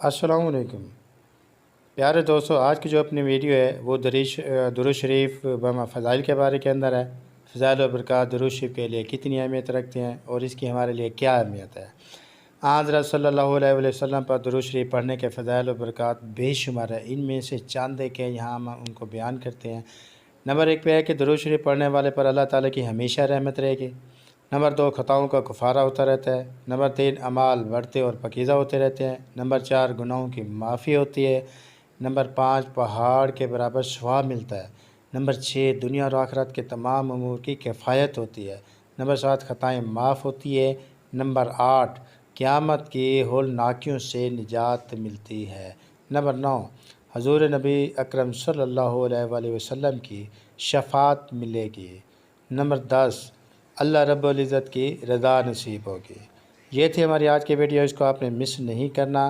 السلام علیکم پیارے دوستو، آج کی جو اپنی ویڈیو ہے وہ درود شریف و فضائل کے بارے کے اندر ہے۔ فضائل و برکات درود شریف کے لیے کتنی اہمیت رکھتے ہیں اور اس کی ہمارے لیے کیا اہمیت ہے۔ حضرت صلی اللہ علیہ وسلم پر درود شریف پڑھنے کے فضائل و برکات بے شمار ہے، ان میں سے چند کے یہاں ہم ان کو بیان کرتے ہیں۔ نمبر 1 پہ ہے کہ درود شریف پڑھنے والے پر اللہ تعالیٰ کی ہمیشہ رحمت رہے گی۔ نمبر 2 خطاؤں کا کفارہ ہوتا رہتا ہے۔ نمبر 3 اعمال بڑھتے اور پاکیزہ ہوتے رہتے ہیں۔ نمبر 4 گناہوں کی معافی ہوتی ہے۔ نمبر 5 پہاڑ کے برابر ثواب ملتا ہے۔ نمبر 6 دنیا اور آخرت کے تمام امور کی کفایت ہوتی ہے۔ نمبر 7 خطائیں معاف ہوتی ہے۔ نمبر 8 قیامت کی ہولناکیوں سے نجات ملتی ہے۔ نمبر 9 حضور نبی اکرم صلی اللہ علیہ وآلہ وسلم کی شفاعت ملے گی۔ نمبر 10 اللہ رب العزت کی رضا نصیب ہوگی۔ یہ تھی ہماری آج کی ویڈیو، اس کو آپ نے مس نہیں کرنا۔